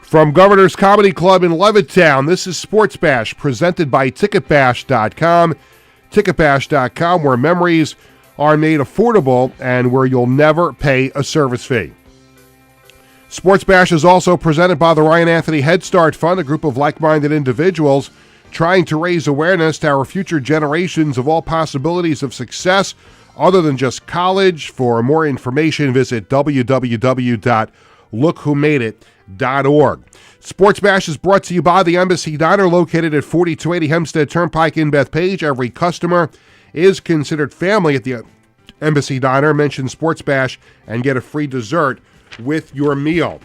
From Governor's Comedy Club in Levittown, this is Sports Bash, presented by TicketBash.com. TicketBash.com, where memories are made affordable and where you'll never pay a service fee. Sports Bash is also presented by the Ryan Anthony Head Start Fund, a group of like-minded individuals trying to raise awareness to our future generations of all possibilities of success other than just college. For more information, visit www.lookwhomadeit.org. Sports Bash is brought to you by the Embassy Diner, located at 4280 Hempstead Turnpike in Bethpage. Every customer is considered family at the Embassy Diner. Mention Sports Bash and get a free dessert with your meal.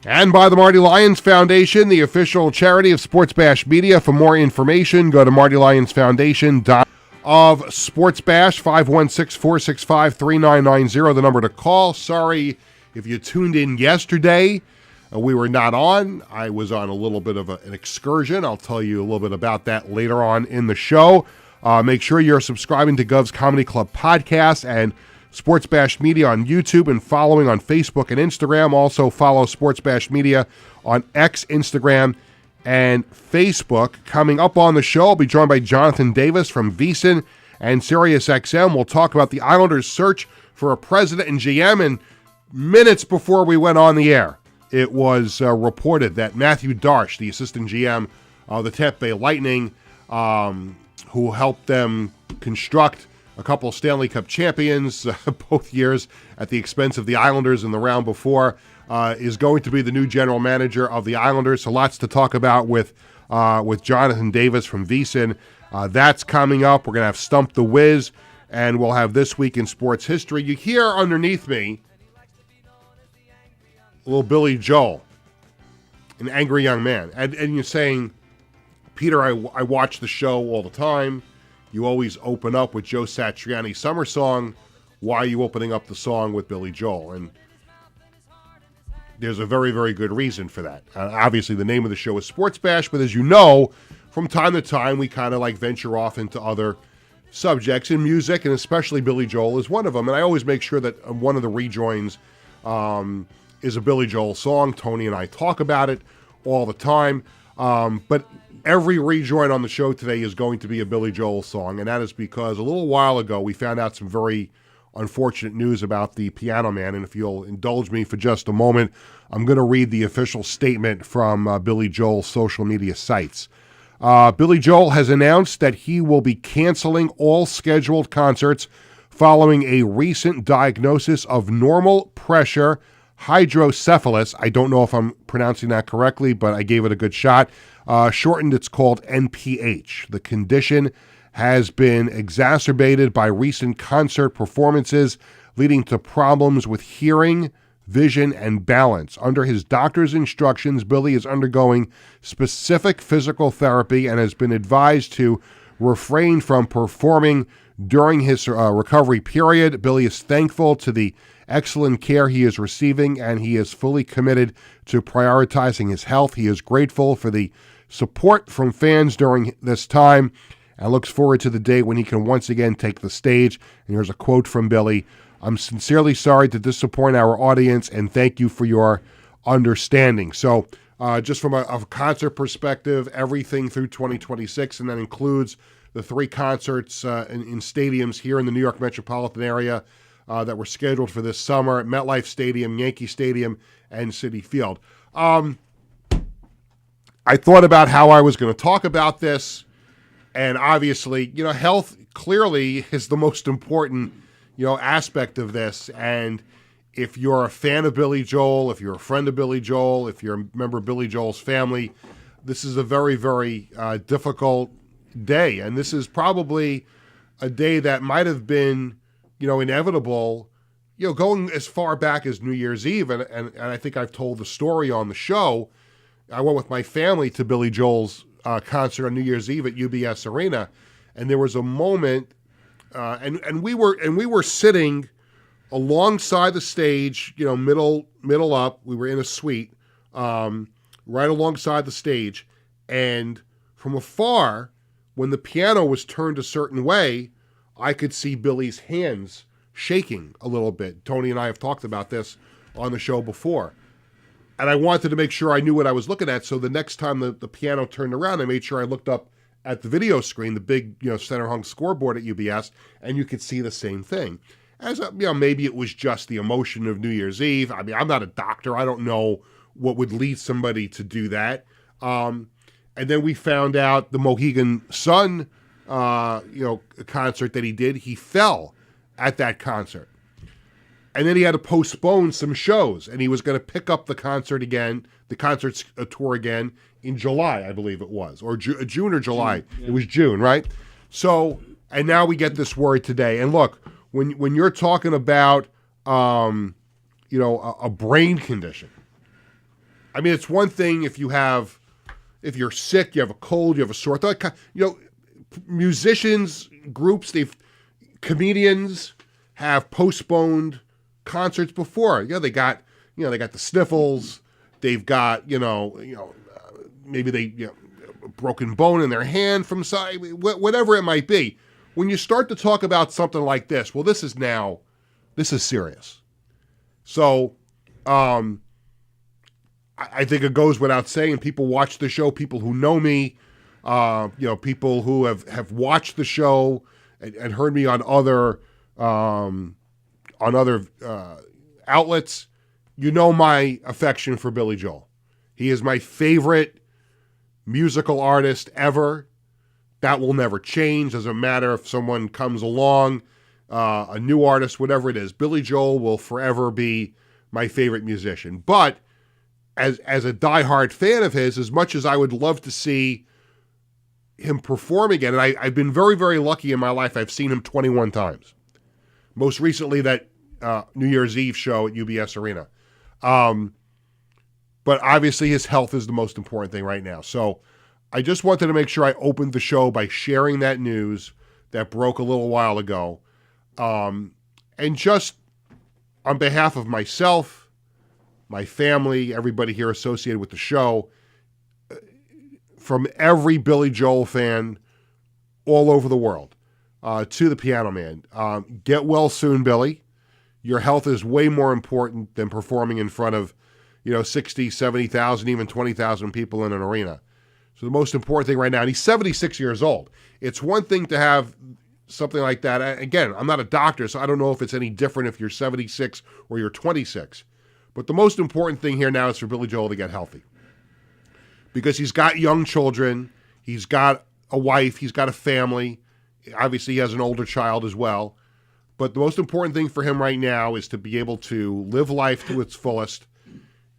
And by the Marty Lyons Foundation, the official charity of Sports Bash Media. For more information, go to martylyonsfoundation.com. Of Sports Bash, 516-465-3990, the number to call. Sorry if you tuned in yesterday. We were not on. I was on a little bit of an excursion. I'll tell you a little bit about that later on in the show. Make sure you're subscribing to Govs Comedy Club podcast and Sports Bash Media on YouTube and following on Facebook and Instagram. Also follow Sports Bash Media on X, Instagram, and Facebook. Coming up on the show, I'll be joined by Jonathan Davis from Vincent and SiriusXM. We'll talk about the Islanders' search for a president and GM. And minutes before we went on the air, it was reported that Matthew Darsh, the assistant GM of the Tampa Bay Lightning, who helped them construct a couple Stanley Cup champions both years at the expense of the Islanders in the round before, is going to be the new general manager of the Islanders. So lots to talk about with Jonathan Davis from Vincent. That's coming up. We're going to have Stump the Wiz, and we'll have This Week in Sports History. You hear underneath me a little Billy Joel, an angry young man. And you're saying, Peter, I watch the show all the time. You always open up with Joe Satriani's summer song. Why are you opening up the song with Billy Joel? And there's a very, very good reason for that. Obviously, the name of the show is Sports Bash, but as you know, from time to time, we kind of like venture off into other subjects in music, and especially Billy Joel is one of them. And I always make sure that one of the rejoins is a Billy Joel song. Tony and I talk about it all the time. But every rejoin on the show today is going to be a Billy Joel song, and that is because a little while ago we found out some very unfortunate news about the Piano Man, and if you'll indulge me for just a moment, I'm going to read the official statement from Billy Joel's social media sites. Billy Joel has announced that he will be canceling all scheduled concerts following a recent diagnosis of normal pressure hydrocephalus. I don't know if I'm pronouncing that correctly, but I gave it a good shot. Shortened, it's called NPH. The condition has been exacerbated by recent concert performances, leading to problems with hearing, vision, and balance. Under his doctor's instructions, Billy is undergoing specific physical therapy and has been advised to refrain from performing during his recovery period. Billy is thankful to the excellent care he is receiving, and he is fully committed to prioritizing his health. He is grateful for the support from fans during this time and looks forward to the day when he can once again take the stage. And here's a quote from Billy: "I'm sincerely sorry to disappoint our audience, and thank you for your understanding." So just from a concert perspective, everything through 2026, and that includes the 3 concerts in stadiums here in the New York metropolitan area that were scheduled for this summer at MetLife Stadium, Yankee Stadium, and Citi Field. I thought about how I was going to talk about this, and obviously, health clearly is the most important, aspect of this. And if you're a fan of Billy Joel, if you're a friend of Billy Joel, if you're a member of Billy Joel's family, this is a very, very difficult day. And this is probably a day that might have been, inevitable, going as far back as New Year's Eve. And I think I've told the story on the show. I went with my family to Billy Joel's concert on New Year's Eve at UBS Arena, and there was a moment, and we were sitting alongside the stage, middle up. We were in a suite, right alongside the stage, and from afar, when the piano was turned a certain way, I could see Billy's hands shaking a little bit. Tony and I have talked about this on the show before. And I wanted to make sure I knew what I was looking at. So the next time the piano turned around, I made sure I looked up at the video screen, the big, center hung scoreboard at UBS, and you could see the same thing. As maybe it was just the emotion of New Year's Eve. I mean, I'm not a doctor. I don't know what would lead somebody to do that. And then we found out the Mohegan Sun, concert that he did. He fell at that concert. And then he had to postpone some shows, and he was going to pick up the concert tour again in July, I believe it was, or June or July. June, yeah. It was June, right? So, and now we get this word today. And look, when you're talking about, a brain condition, I mean, it's one thing if you're sick, you have a cold, you have a sore throat. Musicians, groups, comedians have postponed concerts before. They got the sniffles. They've got maybe they a broken bone in their hand from side, whatever it might be. When you start to talk about something like this, well, this is serious. So, I think it goes without saying. People watch the show. People who know me, people who have watched the show and heard me on other outlets, my affection for Billy Joel. He is my favorite musical artist ever. That will never change. Doesn't matter if someone comes along, a new artist, whatever it is. Billy Joel will forever be my favorite musician. But as a diehard fan of his, as much as I would love to see him perform again, and I've been very, very lucky in my life. I've seen him 21 times. Most recently, that New Year's Eve show at UBS Arena. But obviously his health is the most important thing right now. So I just wanted to make sure I opened the show by sharing that news that broke a little while ago. And just on behalf of myself, my family, everybody here associated with the show, from every Billy Joel fan all over the world, to the Piano Man. Get well soon, Billy. Your health is way more important than performing in front of, 60, 70,000, even 20,000 people in an arena. So the most important thing right now, and he's 76 years old. It's one thing to have something like that. Again, I'm not a doctor, so I don't know if it's any different if you're 76 or you're 26. But the most important thing here now is for Billy Joel to get healthy. Because he's got young children, he's got a wife, he's got a family. Obviously, he has an older child as well. But the most important thing for him right now is to be able to live life to its fullest,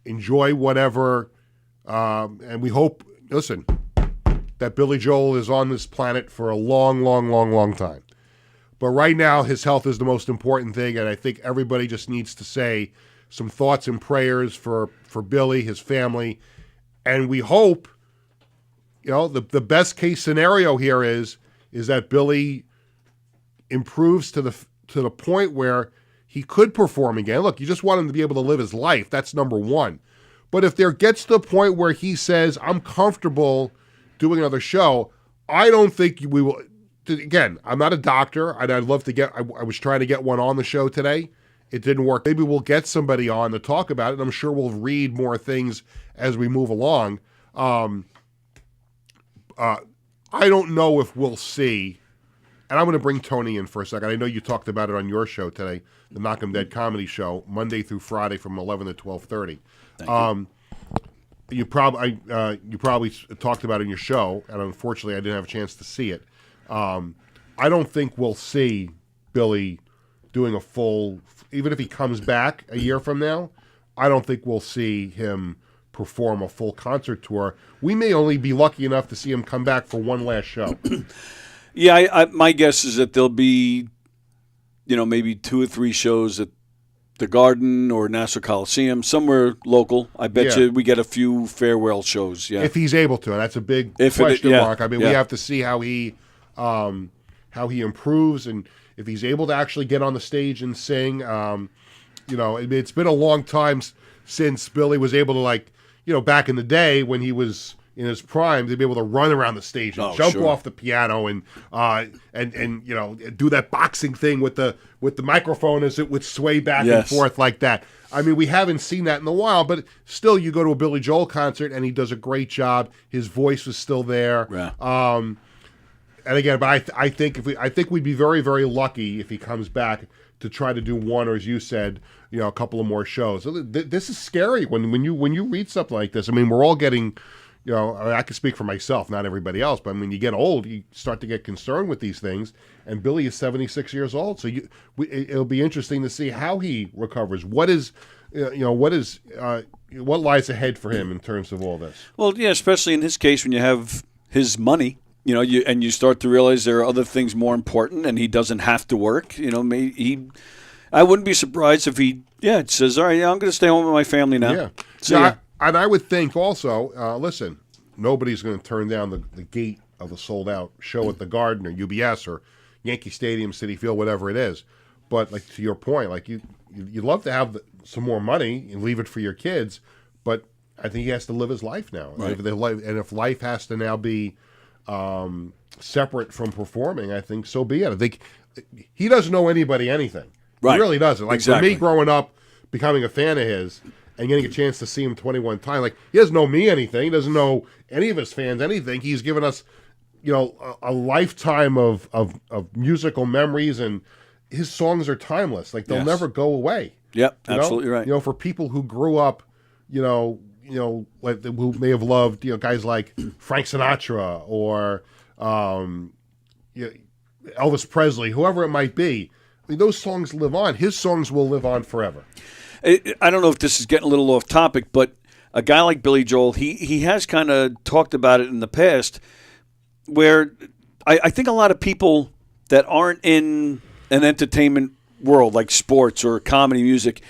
enjoy whatever, and we hope, listen, that Billy Joel is on this planet for a long, long, long, long time. But right now, his health is the most important thing, and I think everybody just needs to say some thoughts and prayers for Billy, his family, and we hope, the best case scenario here is that Billy improves to the point where he could perform again. Look, you just want him to be able to live his life. That's number one. But if there gets to the point where he says, I'm comfortable doing another show, I don't think we will. Again, I'm not a doctor. I'd love to I was trying to get one on the show today. It didn't work. Maybe we'll get somebody on to talk about it. I'm sure we'll read more things as we move along. I don't know if we'll see. And I'm going to bring Tony in for a second. I know you talked about it on your show today, the Knock 'em Dead comedy show, Monday through Friday from 11 to 12:30. You probably talked about it in your show, and unfortunately I didn't have a chance to see it. I don't think we'll see Billy doing a full, even if he comes back a year from now, I don't think we'll see him perform a full concert tour. We may only be lucky enough to see him come back for one last show. Yeah, my guess is that there'll be, maybe 2 or 3 shows at the Garden or Nassau Coliseum, somewhere local. I bet you we get a few farewell shows. Yeah, if he's able to, and that's a big question mark. I mean, we have to see how he improves, and if he's able to actually get on the stage and sing. It's been a long time since Billy was able to, back in the day when he was in his prime to be able to run around the stage and jump off the piano and do that boxing thing with the microphone as it would sway back and forth like that. I mean, we haven't seen that in a while, but still, you go to a Billy Joel concert and he does a great job. His voice is still there. Yeah. And again, but I think we'd be very, very lucky if he comes back to try to do one, or as you said, a couple of more shows. So this is scary when you read something like this. I mean, we're all getting, I can speak for myself, not everybody else, but when you get old, you start to get concerned with these things. And Billy is 76 years old, so it'll be interesting to see how he recovers. What lies ahead for him in terms of all this? Well, yeah, especially in his case when you have his money. You start to realize there are other things more important, and he doesn't have to work. I wouldn't be surprised if he, says, all right, I'm going to stay home with my family now. Yeah. So and I would think also, listen, nobody's going to turn down the gate of a sold-out show at the Garden or UBS or Yankee Stadium, Citi Field, whatever it is. But like to your point, like you'd love to have some more money and leave it for your kids, but I think he has to live his life now. Right. And if life has to now be separate from performing, I think so be it. I think he doesn't know anybody anything. Right. He really doesn't. Like exactly. For me growing up, becoming a fan of his and getting a chance to see him 21 times, like he doesn't know me anything. He doesn't know any of his fans anything. He's given us, a lifetime of musical memories, and his songs are timeless. Like they'll never go away. Yep, absolutely right. For people who grew up, who may have loved, guys like Frank Sinatra or Elvis Presley, whoever it might be. I mean, those songs live on. His songs will live on forever. I don't know if this is getting a little off topic, but a guy like Billy Joel, he has kind of talked about it in the past, where I think a lot of people that aren't in an entertainment world like sports or comedy music,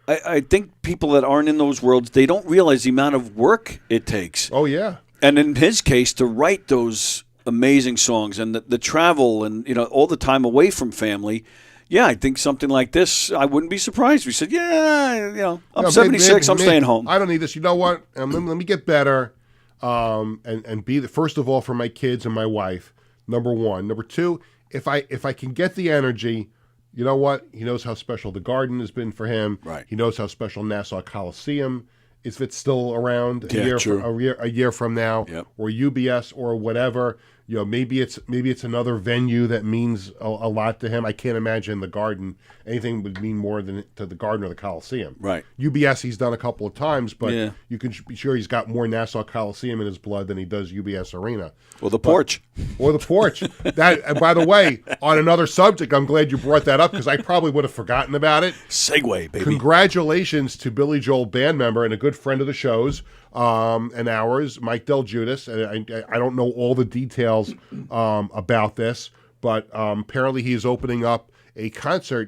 I think people that aren't in those worlds, they don't realize the amount of work it takes. Oh, yeah. And in his case, to write those amazing songs and the travel and all the time away from family, I think something like this, I wouldn't be surprised. We said, I'm 76, I'm staying home. I don't need this. You know what? Let me get better and be first of all for my kids and my wife, number one. Number two, if I can get the energy. You know what? He knows how special the Garden has been for him. Right. He knows how special Nassau Coliseum is, if it's still around a year from now, or UBS or whatever. Maybe it's another venue that means a lot to him. I can't imagine the Garden anything would mean more than to the Garden or the Coliseum. Right. UBS he's done a couple of times, but you can be sure he's got more Nassau Coliseum in his blood than he does UBS Arena. Or the porch. That, and by the way, on another subject, I'm glad you brought that up because I probably would have forgotten about it. Segue, baby. Congratulations to Billy Joel band member and a good friend of the show's and ours, Mike Del Judas. And I don't know all the details about this, but apparently he is opening up a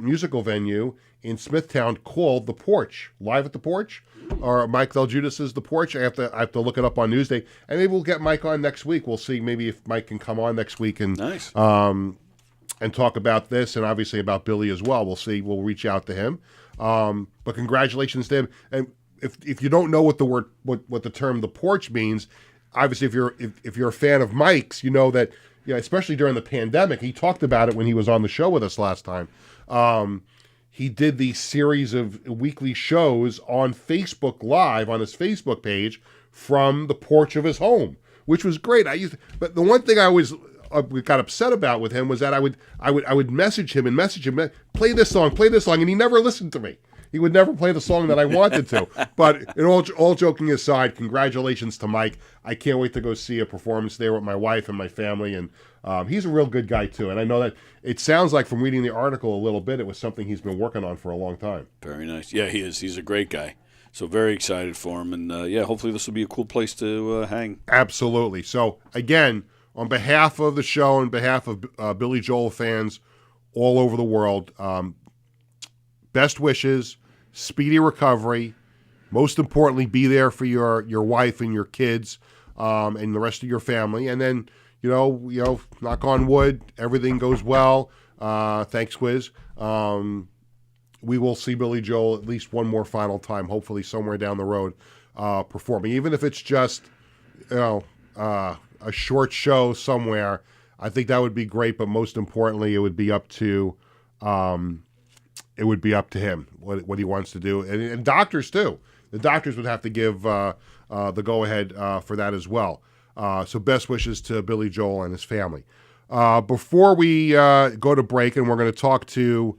musical venue in Smithtown called The Porch, Live at the Porch. Or Mike Del Judas is The Porch. I have to look it up on Newsday, and maybe we'll get Mike on next week. We'll see maybe if Mike can come on next week and and talk about this and obviously about Billy as well. We'll see. We'll reach out to him. But congratulations to him. And if you don't know what the term The Porch means, obviously if you're a fan of Mike's, you know that especially during the pandemic, he talked about it when he was on the show with us last time. He did these series of weekly shows on Facebook Live on his Facebook page from the porch of his home, which was great. But the one thing I always got upset about with him was that I would message him, play this song, and he never listened to me. He would never play the song that I wanted to. But all joking aside, congratulations to Mike. I can't wait to go see a performance there with my wife and my family. And he's a real good guy, too. And I know that it sounds like from reading the article a little bit, it was something he's been working on for a long time. Very nice. Yeah, he is. He's a great guy. So very excited for him. And, hopefully this will be a cool place to hang. Absolutely. So, again, on behalf of the show and behalf of Billy Joel fans all over the world, best wishes, speedy recovery. Most importantly, be there for your wife and your kids and the rest of your family. And then, knock on wood, everything goes well. Thanks, Quiz. We will see Billy Joel at least one more final time, hopefully somewhere down the road, performing. Even if it's just, a short show somewhere, I think that would be great. But most importantly, it would be up to him what he wants to do, and doctors too. The doctors would have to give the go ahead for that as well. So best wishes to Billy Joel and his family. Before we go to break, and we're going to talk to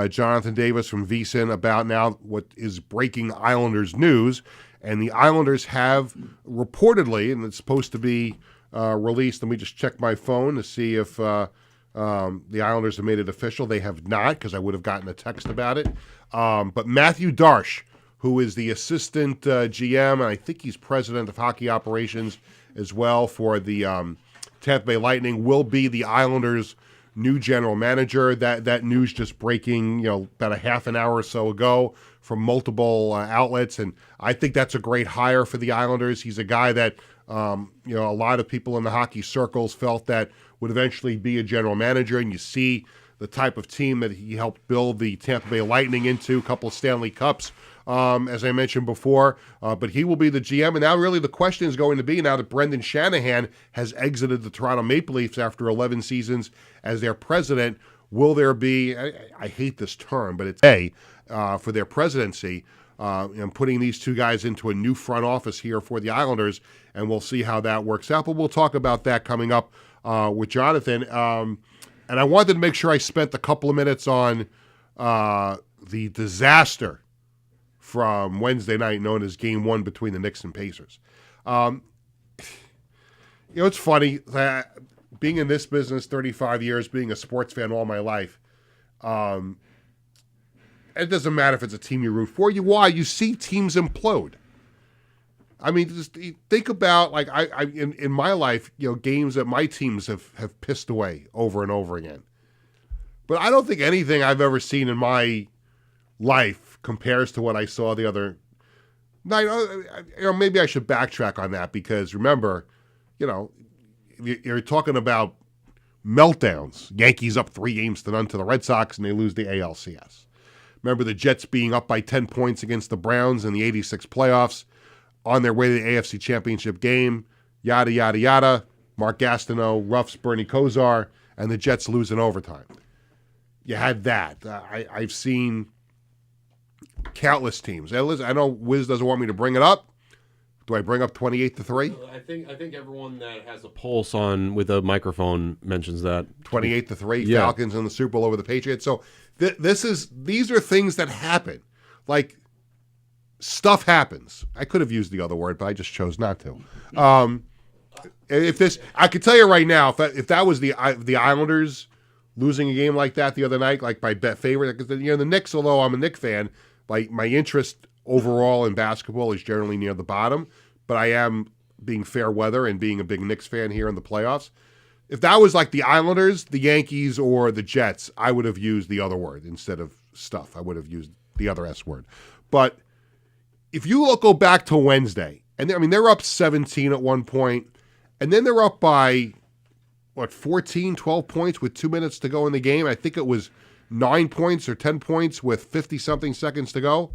Jonathan Davis from Vincent about now what is breaking Islanders news. And the Islanders have reportedly, and it's supposed to be released. Let me just check my phone to see if the Islanders have made it official. They have not, because I would have gotten a text about it. But Matthew Darsh, who is the assistant GM, and I think he's president of hockey operations as well for the Tampa Bay Lightning, will be the Islanders' new general manager. That news just breaking, about a half an hour or so ago from multiple outlets, and I think that's a great hire for the Islanders. He's a guy that a lot of people in the hockey circles felt that would eventually be a general manager, and you see the type of team that he helped build the Tampa Bay Lightning into, a couple of Stanley Cups, as I mentioned before. But he will be the GM, and now really the question is going to be, now that Brendan Shanahan has exited the Toronto Maple Leafs after 11 seasons as their president, will there be, I hate this term, but it's for their presidency, and putting these two guys into a new front office here for the Islanders, and we'll see how that works out. But we'll talk about that coming up with Jonathan. And I wanted to make sure I spent a couple of minutes on the disaster from Wednesday night known as Game 1 between the Knicks and Pacers. It's funny that being in this business 35 years, being a sports fan all my life, it doesn't matter if it's a team you root for. You see teams implode. I mean, just think about, like, in my life, games that my teams have pissed away over and over again. But I don't think anything I've ever seen in my life compares to what I saw the other night. Maybe I should backtrack on that, because remember, you're talking about meltdowns. Yankees up 3-0 to the Red Sox, and they lose the ALCS. Remember the Jets being up by 10 points against the Browns in the 86 playoffs, on their way to the AFC Championship game, yada, yada, yada. Mark Gastineau roughs Bernie Kosar, and the Jets lose in overtime. You had that. I've seen countless teams. I know Wiz doesn't want me to bring it up. Do I bring up 28-3? I think everyone that has a pulse on with a microphone mentions that 28-3. Yeah. Falcons in the Super Bowl over the Patriots. So these are things that happen. Like, stuff happens. I could have used the other word, but I just chose not to. I could tell you right now, if that was the Islanders losing a game like that the other night, like by bet favorite, because the Knicks, although I'm a Knicks fan, like my interest overall in basketball is generally near the bottom, but I am being fair weather and being a big Knicks fan here in the playoffs. If that was like the Islanders, the Yankees, or the Jets, I would have used the other word instead of stuff. I would have used the other S word. But if you go back to Wednesday, and they're up 17 at one point, and then they're up by, 14, 12 points with 2 minutes to go in the game. I think it was 9 points or 10 points with 50-something seconds to go.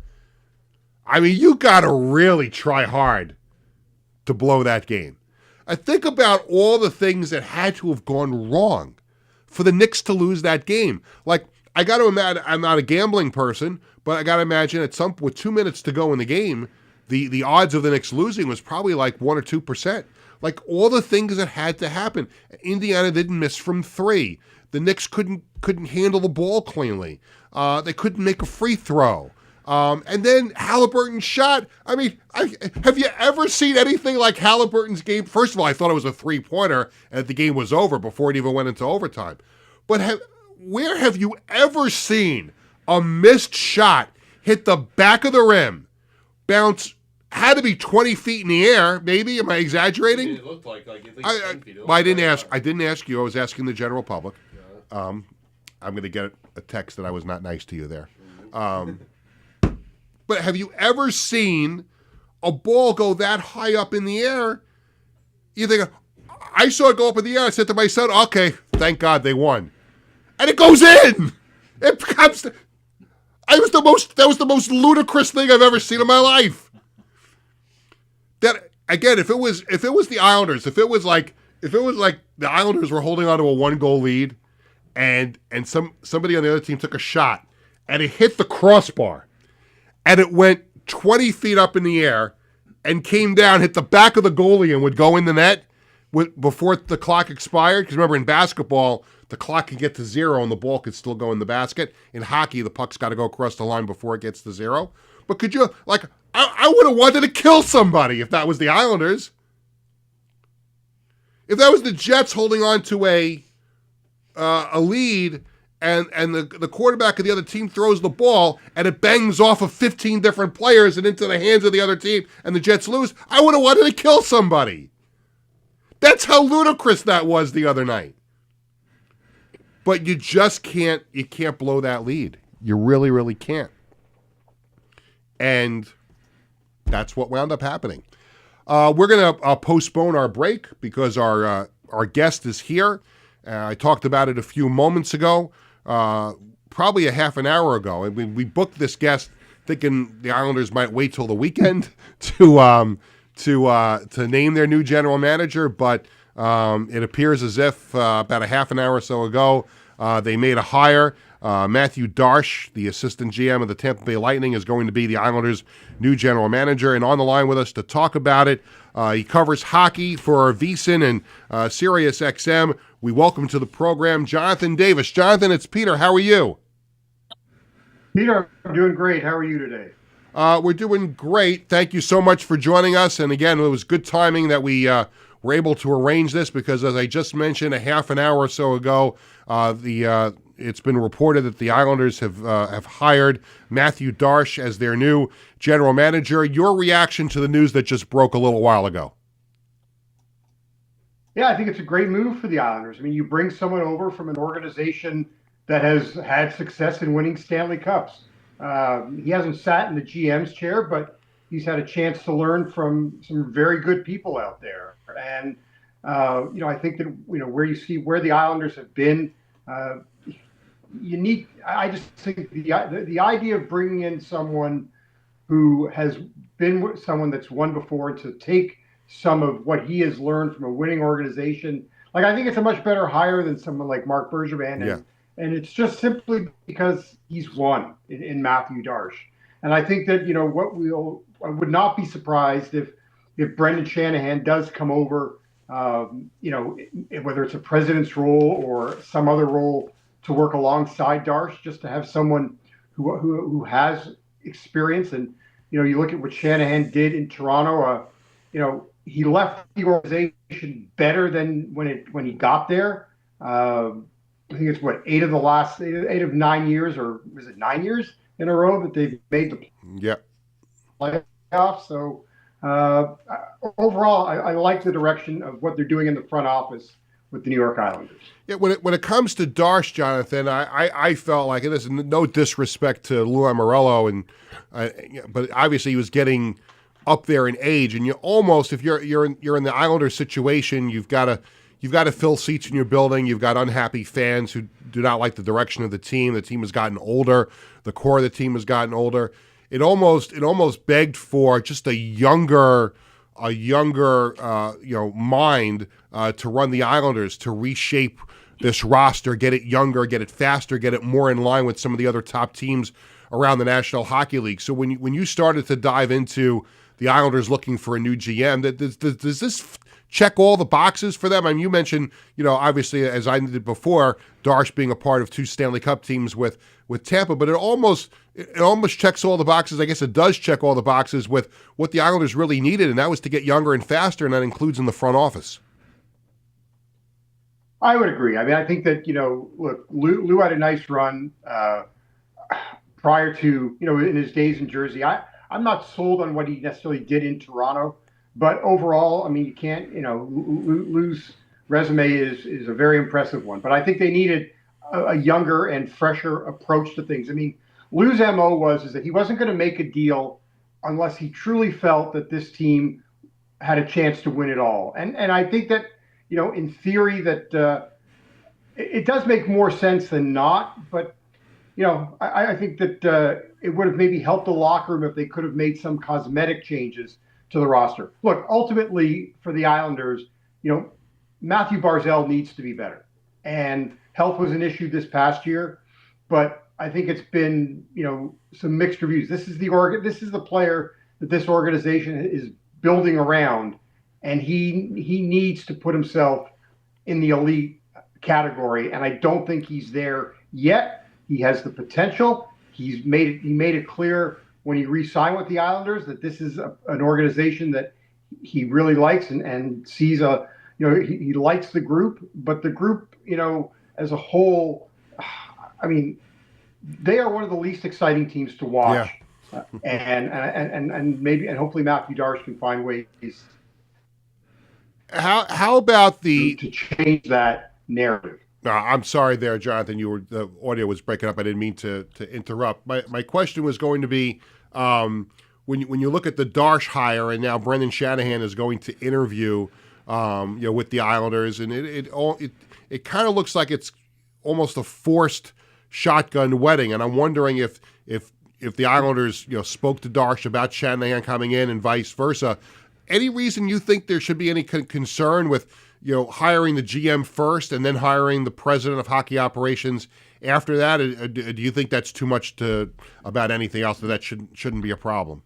I mean, you got to really try hard to blow that game. I think about all the things that had to have gone wrong for the Knicks to lose that game. Like, I got to imagine, I'm not a gambling person, but I got to imagine with 2 minutes to go in the game, the odds of the Knicks losing was probably like 1 or 2%. Like, all the things that had to happen. Indiana didn't miss from 3. The Knicks couldn't handle the ball cleanly. They couldn't make a free throw. And then Halliburton's shot. I mean, have you ever seen anything like Halliburton's game? First of all, I thought it was a three-pointer and the game was over before it even went into overtime. But where have you ever seen a missed shot hit the back of the rim, bounce, had to be 20 feet in the air, maybe? Am I exaggerating? It looked like at least 10 feet. I didn't ask you. I was asking the general public. Yeah. I'm going to get a text that I was not nice to you there. But have you ever seen a ball go that high up in the air? You think, I saw it go up in the air. I said to my son, okay, thank God they won. And it goes in. It becomes. That was the most ludicrous thing I've ever seen in my life. That again, if it was the Islanders, if it was like the Islanders were holding on to a 1-goal lead, and somebody on the other team took a shot, and it hit the crossbar, and it went 20 feet up in the air, and came down, hit the back of the goalie, and would go in the net before the clock expired. Because remember, in basketball, the clock can get to 0 and the ball could still go in the basket. In hockey, the puck's got to go across the line before it gets to 0. But could you, like, I would have wanted to kill somebody if that was the Islanders. If that was the Jets holding on to a lead, and the quarterback of the other team throws the ball and it bangs off of 15 different players and into the hands of the other team and the Jets lose, I would have wanted to kill somebody. That's how ludicrous that was the other night. But you just can't blow that lead. You really, really can't. And that's what wound up happening. We're going to postpone our break because our guest is here. I talked about it a few moments ago, probably a half an hour ago. And we booked this guest thinking the Islanders might wait till the weekend to name their new general manager, but it appears as if about a half an hour or so ago they made a hire. Matthew Darsh, the assistant GM of the Tampa Bay Lightning, is going to be the Islanders' new general manager. And on the line with us to talk about it, he covers hockey for Vincent and Sirius XM. We welcome to the program Jonathan Davis. Jonathan, it's Peter. How are you? Peter, I'm doing great. How are you today? We're doing great. Thank you so much for joining us. And again, it was good timing that we were able to arrange this because, as I just mentioned a half an hour or so ago, it's been reported that the Islanders have hired Matthew Darsh as their new general manager. Your reaction to the news that just broke a little while ago? Yeah, I think it's a great move for the Islanders. I mean, you bring someone over from an organization that has had success in winning Stanley Cups. He hasn't sat in the GM's chair, but he's had a chance to learn from some very good people out there. And, I think that, where the Islanders have been, I just think the idea of bringing in someone who has been with someone that's won before to take some of what he has learned from a winning organization, like I think it's a much better hire than someone like Mark Bergevin. And it's just simply because he's won in Matthew Darsh. And I think that, I would not be surprised if Brendan Shanahan does come over, whether it's a president's role or some other role, to work alongside Darsh, just to have someone who has experience. And, you look at what Shanahan did in Toronto, he left the organization better than when he got there. I think it's 8 of 9 years, or was it 9 years in a row that they've made the playoffs. So overall, I like the direction of what they're doing in the front office with the New York Islanders. Yeah, when it comes to Darsh, Jonathan, I felt like, and this is no disrespect to Lou Lamoriello, but obviously he was getting up there in age, and you almost, if you're in the Islanders situation, you've got to fill seats in your building. You've got unhappy fans who do not like the direction of the team. The team has gotten older. The core of the team has gotten older. It almost begged for just a younger mind to run the Islanders, to reshape this roster, get it younger, get it faster, get it more in line with some of the other top teams around the National Hockey League. So when you started to dive into the Islanders looking for a new GM, does this check all the boxes for them? I mean, you mentioned, obviously, as I did before, Darsh being a part of 2 Stanley Cup teams with Tampa, but it almost checks all the boxes. I guess it does check all the boxes with what the Islanders really needed, and that was to get younger and faster, and that includes in the front office. I would agree. I mean, I think that, look, Lou had a nice run prior to, in his days in Jersey. I'm not sold on what he necessarily did in Toronto, but overall, I mean, you can't, Lou's resume is a very impressive one. But I think they needed a younger and fresher approach to things. I mean, Lou's MO was that he wasn't going to make a deal unless he truly felt that this team had a chance to win it all. And I think that, in theory, that it does make more sense than not. But, I think that it would have maybe helped the locker room if they could have made some cosmetic changes to the roster. Look, ultimately for the Islanders, Matthew Barzal needs to be better, and health was an issue this past year, but I think it's been some mixed reviews. This is the player that this organization is building around, and he needs to put himself in the elite category, and I don't think he's there yet. He has the potential. He made it clear when he re-signed with the Islanders that this is an organization that he really likes and sees he likes the group, but the group, as a whole, I mean, they are one of the least exciting teams to watch. Yeah. And hopefully Matthew Darsh can find ways. How about to change that narrative? No, I'm sorry there, Jonathan. The audio was breaking up. I didn't mean to interrupt. My question was going to be, when you look at the Darsh hire, and now Brendan Shanahan is going to interview, with the Islanders, and it kind of looks like it's almost a forced shotgun wedding. And I'm wondering if the Islanders spoke to Darsh about Shanahan coming in and vice versa. Any reason you think there should be any concern with hiring the GM first and then hiring the president of hockey operations after that? Do you think that's too much about anything else, that shouldn't be a problem?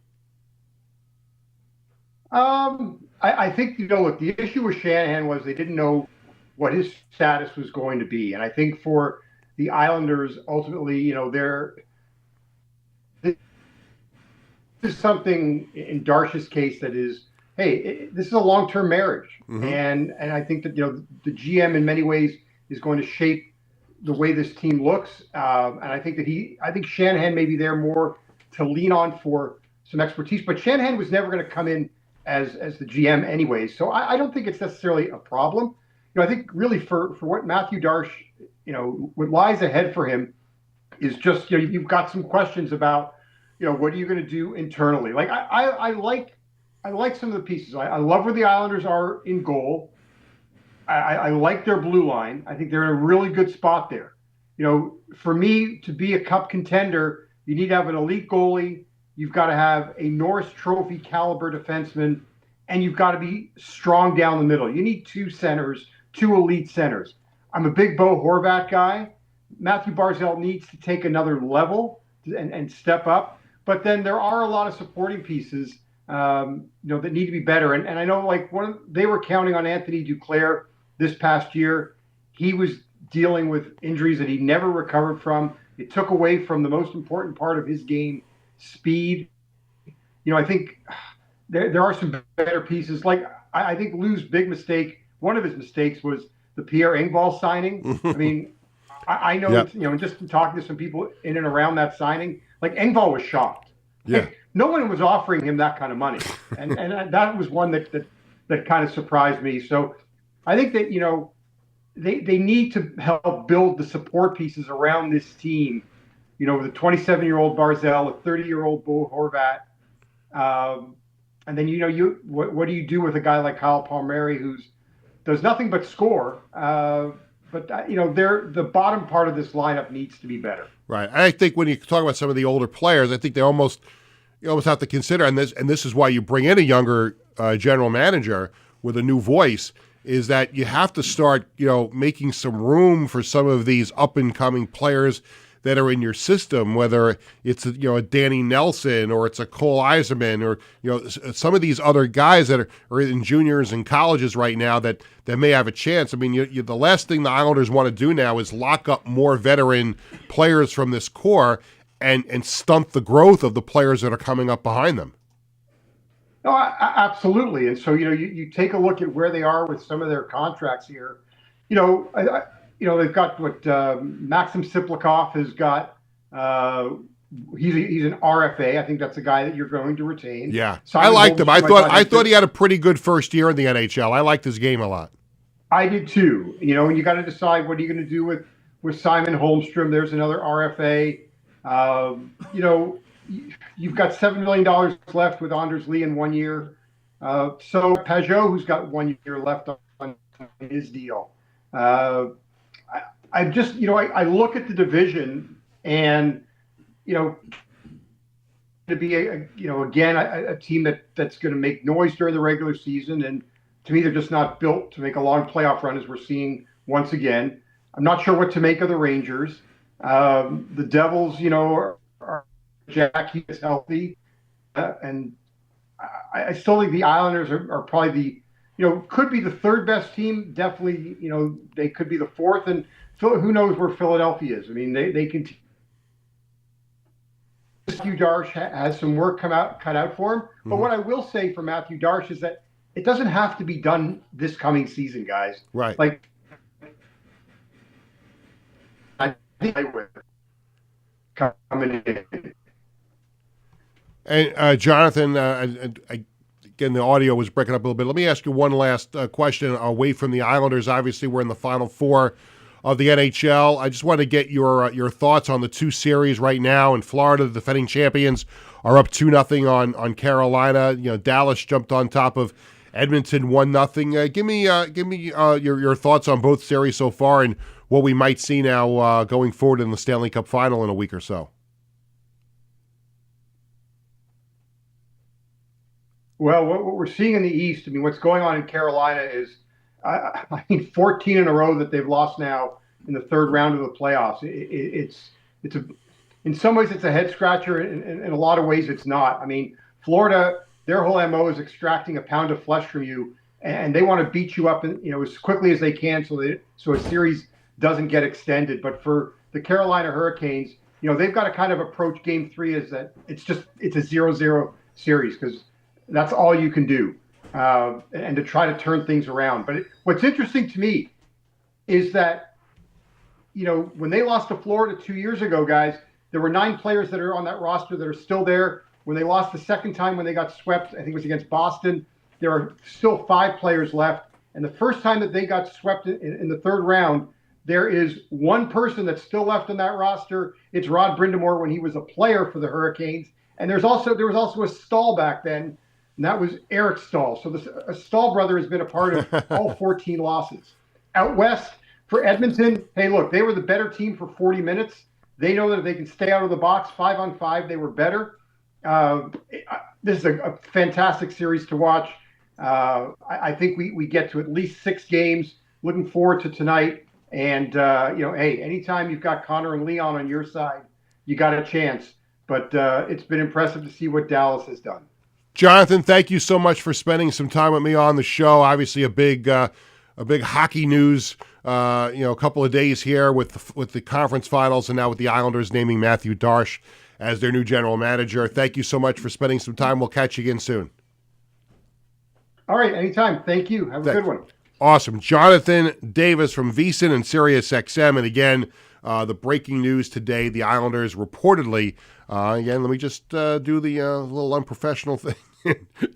I think, look, the issue with Shanahan was they didn't know what his status was going to be. And I think for the Islanders, ultimately, this is something in Darsh's case that is, hey, this is a long-term marriage. Mm-hmm. And I think that, the GM in many ways is going to shape the way this team looks. And I think Shanahan may be there more to lean on for some expertise, but Shanahan was never going to come in as the GM anyway. So I don't think it's necessarily a problem. I think really for what Matthew Darsh, what lies ahead for him is just, you've got some questions about, what are you going to do internally? Like I like some of the pieces. I love where the Islanders are in goal. I like their blue line. I think they're in a really good spot there. For me to be a cup contender, you need to have an elite goalie. You've got to have a Norris Trophy caliber defenseman, and you've got to be strong down the middle. You need two elite centers. I'm a big Bo Horvat guy. Matthew Barzal needs to take another level and step up. But then there are a lot of supporting pieces that need to be better. And I know, like, they were counting on Anthony Duclair this past year. He was dealing with injuries that he never recovered from. It took away from the most important part of his game, speed. I think there are some better pieces. Like, I think Lou's big mistake, one of his mistakes was the Pierre Engvall signing. I mean, I know, yep. Just talking to some people in and around that signing, like, Engvall was shocked. Yeah. Like, no one was offering him that kind of money. And that was one that kind of surprised me. So I think that, they need to help build the support pieces around this team, with a 27-year-old Barzal, a 30-year-old Bo Horvat. And then, what do you do with a guy like Kyle Palmieri, who's does nothing but score? But the bottom part of this lineup needs to be better. Right. I think when you talk about some of the older players, I think you almost have to consider, and this is why you bring in a younger general manager with a new voice, is that you have to start, making some room for some of these up and coming players that are in your system, whether it's a Danny Nelson or it's a Cole Eiserman or some of these other guys that are in juniors and colleges right now that may have a chance. I mean, the last thing the Islanders want to do now is lock up more veteran players from this core and stunt the growth of the players that are coming up behind them. No, absolutely. And so you take a look at where they are with some of their contracts here. They've got what Maxim Siplikov has got. He's an RFA. I think that's a guy that you're going to retain. Yeah, Simon I liked him. I thought he had a pretty good first year in the NHL. I liked his game a lot. I did too. And you got to decide what are you going to do with Simon Holmstrom. There's another RFA. You've got $7 million left with Anders Lee in 1 year. So Pajot, who's got 1 year left on his deal. I just, I look at the division and, to be again a team that's going to make noise during the regular season, and to me they're just not built to make a long playoff run, as we're seeing once again. I'm not sure what to make of the Rangers. The Devils, are Jack, he is healthy, and I still think the Islanders are probably could be the third best team. Definitely, they could be the fourth, and who knows where Philadelphia is. I mean, they can. Matthew Darche has some work cut out for him. But what I will say for Matthew Darche is that it doesn't have to be done this coming season, guys. Right. Like, I think I would coming in. And Jonathan, again, the audio was breaking up a little bit. Let me ask you one last question away from the Islanders. Obviously, we're in the Final Four of the NHL. I just want to get your thoughts on the two series right now. In Florida, the defending champions are up 2-0 on Carolina. Dallas jumped on top of Edmonton 1-0. Give me your thoughts on both series so far and what we might see now going forward in the Stanley Cup Final in a week or so. Well, what we're seeing in the East, I mean, what's going on in Carolina is, I think 14 in a row that they've lost now in the third round of the playoffs. In some ways it's a head scratcher. In a lot of ways it's not. I mean, Florida, their whole MO is extracting a pound of flesh from you, and they want to beat you up as quickly as they can so a series doesn't get extended. But for the Carolina Hurricanes, they've got to kind of approach Game 3 as that it's a 0-0 series, because that's all you can do. And to try to turn things around. But what's interesting to me is that, when they lost to Florida 2 years ago, guys, there were 9 players that are on that roster that are still there. When they lost the second time, when they got swept, I think it was against Boston, there are still 5 players left. And the first time that they got swept in the third round, there is one person that's still left on that roster. It's Rod Brind'Amour when he was a player for the Hurricanes. And there was also a Stahl back then, and that was Eric Stahl. So a Stahl brother has been a part of all 14 losses. Out west for Edmonton, hey, look, they were the better team for 40 minutes. They know that if they can stay out of the box 5-on-5, they were better. This is a fantastic series to watch. I think we get to at least 6 games. Looking forward to tonight. And, hey, anytime you've got Connor and Leon on your side, you got a chance. But it's been impressive to see what Dallas has done. Jonathan, thank you so much for spending some time with me on the show. Obviously, a big hockey news. A couple of days here with the conference finals, and now with the Islanders naming Matthew Darche as their new general manager. Thank you so much for spending some time. We'll catch you again soon. All right, anytime. Thank you. Have a good one. Awesome, Jonathan Davis from Vincent and Sirius XM, and again, the breaking news today: the Islanders reportedly. Again, let me just do the little unprofessional thing.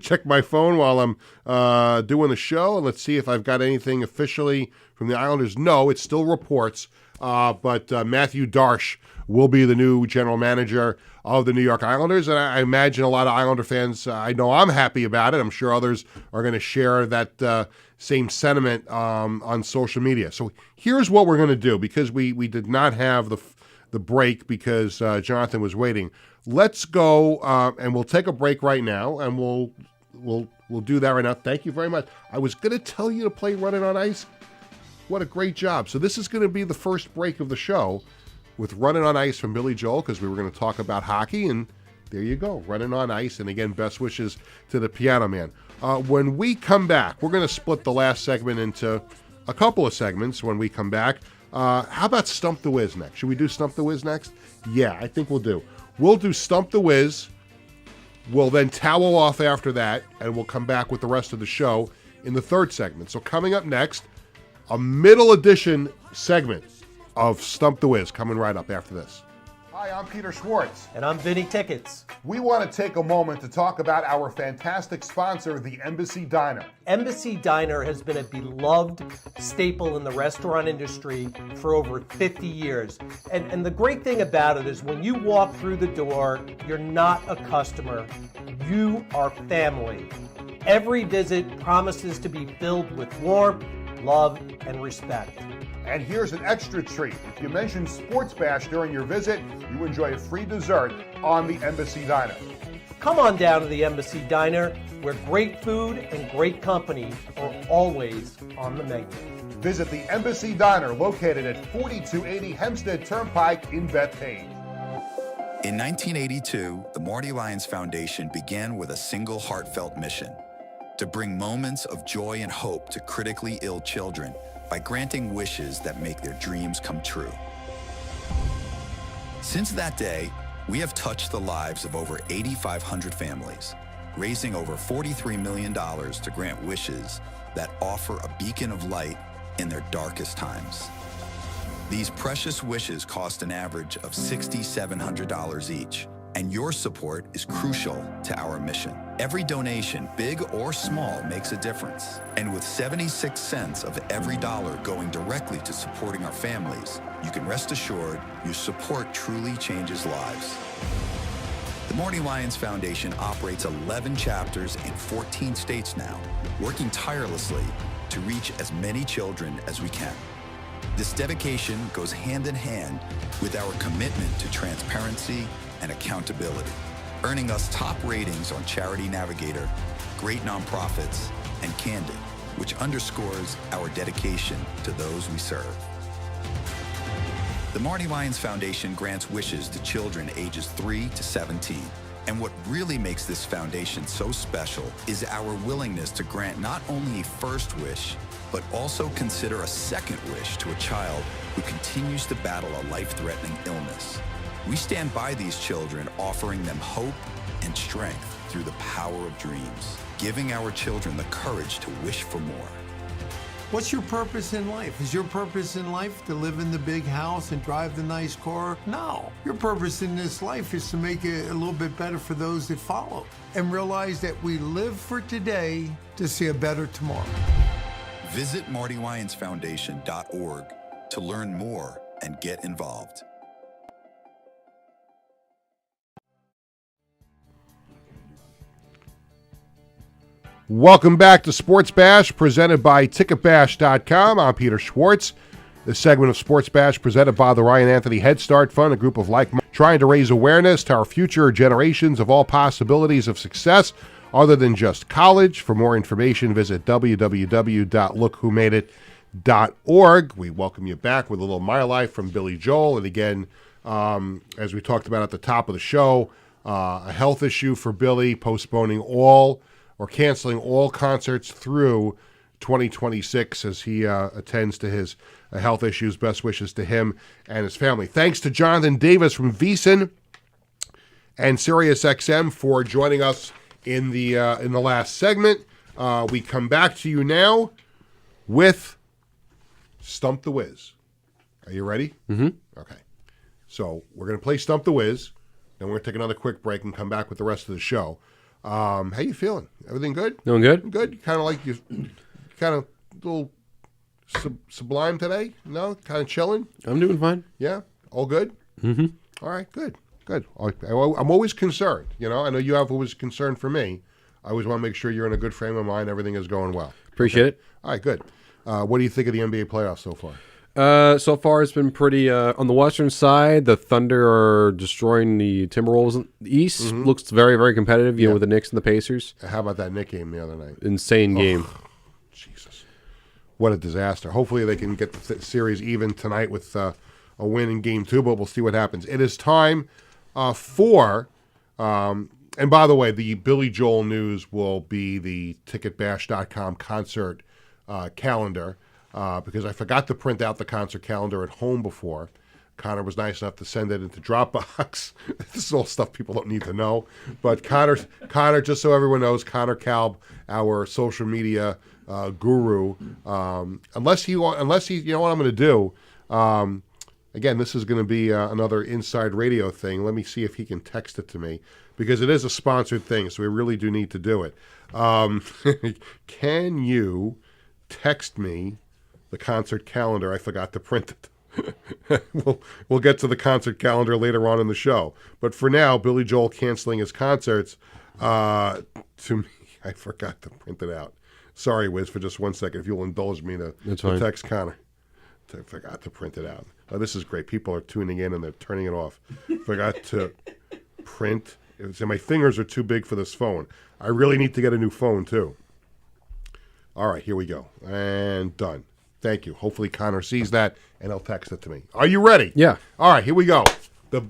Check my phone while I'm doing the show, and let's see if I've got anything officially from the Islanders. No, it's still reports, but Matthew Darche will be the new general manager of the New York Islanders, and I imagine a lot of Islander fans, I know I'm happy about it. I'm sure others are going to share that same sentiment on social media. So here's what we're going to do, because we did not have the break because Jonathan was waiting. Let's go and we'll take a break right now, and we'll do that right now. Thank you very much. I was going to tell you to play Running on Ice. What a great job. So this is going to be the first break of the show with Running on Ice from Billy Joel, because we were going to talk about hockey, and there you go, Running on Ice. And again, best wishes to the Piano Man. When we come back, we're going to split the last segment into a couple of segments when we come back. How about Stump the Wiz next? Should we do Stump the Wiz next? Yeah, I think we'll do. We'll do Stump the Wiz. We'll then towel off after that, and we'll come back with the rest of the show in the third segment. So coming up next, a middle edition segment of Stump the Wiz coming right up after this. Hi, I'm Peter Schwartz. And I'm Vinny Tickets. We want to take a moment to talk about our fantastic sponsor, the Embassy Diner. Embassy Diner has been a beloved staple in the restaurant industry for over 50 years. And the great thing about it is when you walk through the door, you're not a customer, you are family. Every visit promises to be filled with warmth, love, and respect. And here's an extra treat. If you mention Sports Bash during your visit, you enjoy a free dessert on the Embassy Diner. Come on down to the Embassy Diner, where great food and great company are always on the menu. Visit the Embassy Diner located at 4280 Hempstead Turnpike in Bethpage. In 1982, the Marty Lyons Foundation began with a single heartfelt mission: to bring moments of joy and hope to critically ill children by granting wishes that make their dreams come true. Since that day, we have touched the lives of over 8,500 families, raising over $43 million to grant wishes that offer a beacon of light in their darkest times. These precious wishes cost an average of $6,700 each, and your support is crucial to our mission. Every donation, big or small, makes a difference. And with 76 cents of every dollar going directly to supporting our families, you can rest assured your support truly changes lives. The Marty Lyons Foundation operates 11 chapters in 14 states now, working tirelessly to reach as many children as we can. This dedication goes hand in hand with our commitment to transparency and accountability, earning us top ratings on Charity Navigator, Great Nonprofits, and Candid, which underscores our dedication to those we serve. The Marty Lyons Foundation grants wishes to children ages 3 to 17. And what really makes this foundation so special is our willingness to grant not only a first wish, but also consider a second wish to a child who continues to battle a life-threatening illness. We stand by these children, offering them hope and strength through the power of dreams, giving our children the courage to wish for more. What's your purpose in life? Is your purpose in life to live in the big house and drive the nice car? No. Your purpose in this life is to make it a little bit better for those that follow and realize that we live for today to see a better tomorrow. Visit MartyLyonsFoundation.org to learn more and get involved. Welcome back to Sports Bash, presented by TicketBash.com. I'm Peter Schwartz. This segment of Sports Bash presented by the Ryan Anthony Head Start Fund, a group of like-minded trying to raise awareness to our future generations of all possibilities of success other than just college. For more information, visit www.lookwhomadeit.org. We welcome you back with a little My Life from Billy Joel. And again, as we talked about at the top of the show, a health issue for Billy, postponing all or canceling all concerts through 2026 as he attends to his health issues. Best wishes to him and his family. Thanks to Jonathan Davis from Vincent and SiriusXM for joining us in the last segment. We come back to you now with Stump the Wiz. Are you ready? Mm-hmm. Okay. So we're going to play Stump the Wiz, then we're going to take another quick break and come back with the rest of the show. How you feeling? Everything good? Doing good? Good? Kind of like you, kind of a little sublime today? No? Kind of chilling? I'm doing fine. Yeah? All good? Mm-hmm. All right, good. Good. I'm always concerned. You know, I know you have always concern for me. I always want to make sure you're in a good frame of mind. Everything is going well. Appreciate it. All right, good. What do you think of the NBA playoffs so far? So far, it's been pretty, on the Western side, the Thunder are destroying the Timberwolves. The East looks very, very competitive, you know, with the Knicks and the Pacers. How about that Knicks game the other night? Insane game. Jesus. What a disaster. Hopefully they can get the series even tonight with a win in Game 2, but we'll see what happens. It is time for, and by the way, the Billy Joel news will be the TicketBash.com concert calendar. Because I forgot to print out the concert calendar at home before. Connor was nice enough to send it into Dropbox. This is all stuff people don't need to know. But Connor, just so everyone knows, Connor Kalb, our social media guru. Unless he, you know what I'm going to do. Again, this is going to be another inside radio thing. Let me see if he can text it to me because it is a sponsored thing, so we really do need to do it. Can you text me the concert calendar? I forgot to print it. We'll get to the concert calendar later on in the show. But for now, Billy Joel canceling his concerts. To me, I forgot to print it out. Sorry, Wiz, for just 1 second. If you'll indulge me to text Connor. I forgot to print it out. Oh, this is great. People are tuning in and they're turning it off. Forgot to print So my fingers are too big for this phone. I really need to get a new phone, too. All right, here we go. And done. Thank you. Hopefully Connor sees that, and he'll text it to me. Are you ready? Yeah. All right, here we go.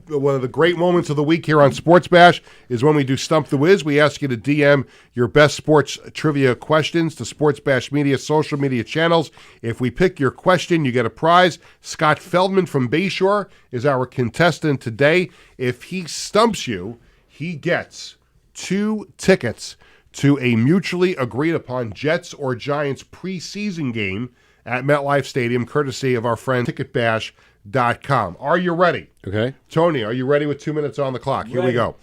One of the great moments of the week here on Sports Bash is when we do Stump the Wiz. We ask you to DM your best sports trivia questions to Sports Bash Media social media channels. If we pick your question, you get a prize. Scott Feldman from Bayshore is our contestant today. If he stumps you, he gets 2 tickets to a mutually agreed upon Jets or Giants preseason game at MetLife Stadium, courtesy of our friend TicketBash.com. Are you ready? Okay. Tony, are you ready with 2 minutes on the clock? Here we go.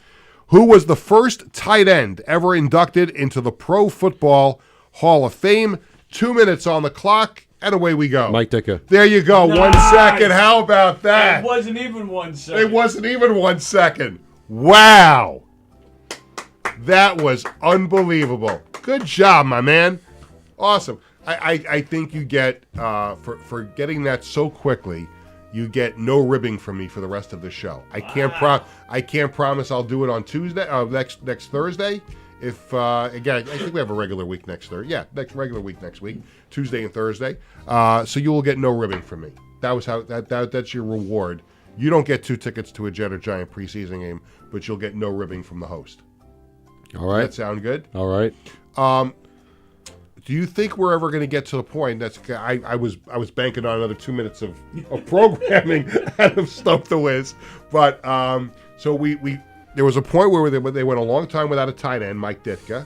Who was the first tight end ever inducted into the Pro Football Hall of Fame? 2 minutes on the clock, and away we go. Mike Ditka. There you go. Nice. 1 second. How about that? It wasn't even 1 second. It wasn't even 1 second. Wow. That was unbelievable. Good job, my man. Awesome. I think you get, for getting that so quickly, you get no ribbing from me for the rest of the show. I can't promise I'll do it on Tuesday, next Thursday. If again, I think we have a regular week next Thursday. Yeah, regular week next week, Tuesday and Thursday. So you will get no ribbing from me. That was how that's your reward. You don't get 2 tickets to a Jet or Giant preseason game, but you'll get no ribbing from the host. All right. Does that sound good? All right. Do you think we're ever going to get to the point that's I was banking on another 2 minutes of programming out of Stump the Wiz, but so we there was a point where they went a long time without a tight end, Mike Ditka.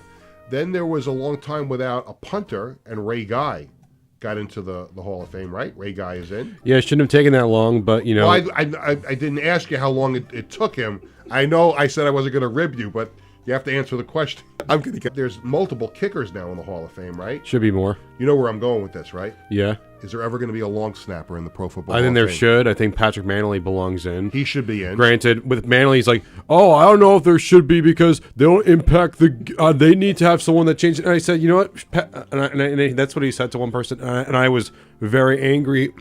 Then there was a long time without a punter, and Ray Guy got into the Hall of Fame, right? Ray Guy is in. Yeah, it shouldn't have taken that long, but you know. Well, I didn't ask you how long it took him. I know I said I wasn't going to rib you, but you have to answer the question. I'm going to get. There's multiple kickers now in the Hall of Fame, right? Should be more. You know where I'm going with this, right? Yeah. Is there ever going to be a long snapper in the Pro Football I think Hall there of Fame? should. I think Patrick Manley belongs in. He should be in. Granted, with Manley, he's like, oh, I don't know if there should be because they don't impact the. They need to have someone that changes. And I said, you know what? And that's what he said to one person. And I was very angry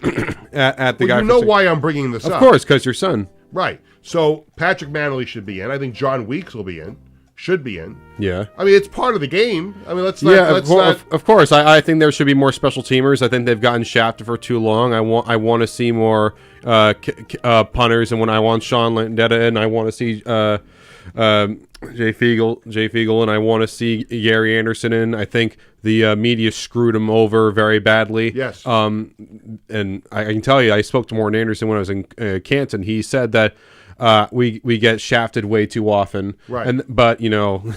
at the guy. You know why I'm bringing this up? Of course, because your son. Right. So Patrick Manley should be in. I think John Weeks will be in. Should be in. Yeah. I mean, it's part of the game. I mean, let's not. Yeah, of course. I think there should be more special teamers. I think they've gotten shafted for too long. I want to see more punters, and when I want Sean Landetta, and I want to see Jay Fiegel, and I want to see Gary Anderson in. I think the media screwed him over very badly. Yes. And I can tell you, I spoke to Morton Anderson when I was in Canton. He said that. We get shafted way too often, right? But you know,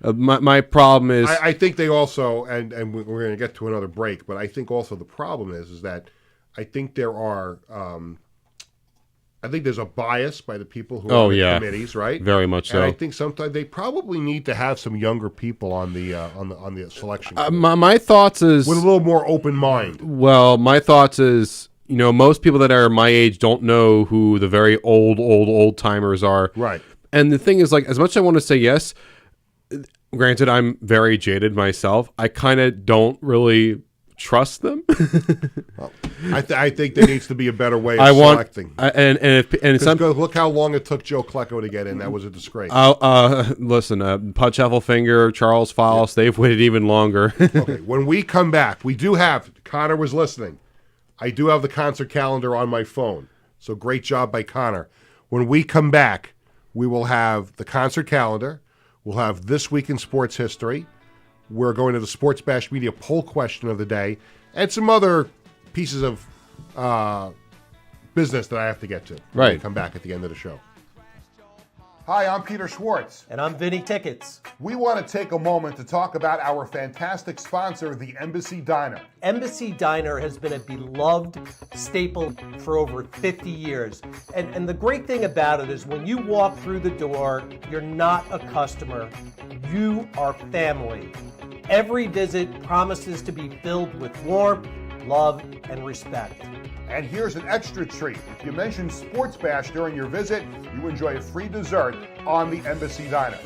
my problem is I think they also and we're going to get to another break, but I think also the problem is that I think there are I think there's a bias by the people who are on the committees, right? Very much so. And I think sometimes they probably need to have some younger people on the selection. My thoughts is with a little more open mind. Well, my thoughts is. You know, most people that are my age don't know who the very old timers are. Right. And the thing is, like, as much as I want to say yes, granted, I'm very jaded myself. I kind of don't really trust them. Well, I think there needs to be a better way of selecting. Look how long it took Joe Klecko to get in. That was a disgrace. Listen, Pudge Heffelfinger, Charles Fowles, they've waited even longer. Okay, when we come back, we do have, Connor was listening, I do have the concert calendar on my phone, so great job by Connor. When we come back, we will have the concert calendar. We'll have This Week in Sports History. We're going to the Sports Bash Media poll question of the day and some other pieces of business that I have to get to. Right. When we come back at the end of the show. Hi, I'm Peter Schwartz. And I'm Vinny Tickets. We want to take a moment to talk about our fantastic sponsor, the Embassy Diner. Embassy Diner has been a beloved staple for over 50 years. And the great thing about it is when you walk through the door, you're not a customer, you are family. Every visit promises to be filled with warmth, love, and respect. And here's an extra treat. If you mention Sports Bash during your visit, you enjoy a free dessert on the Embassy Diner.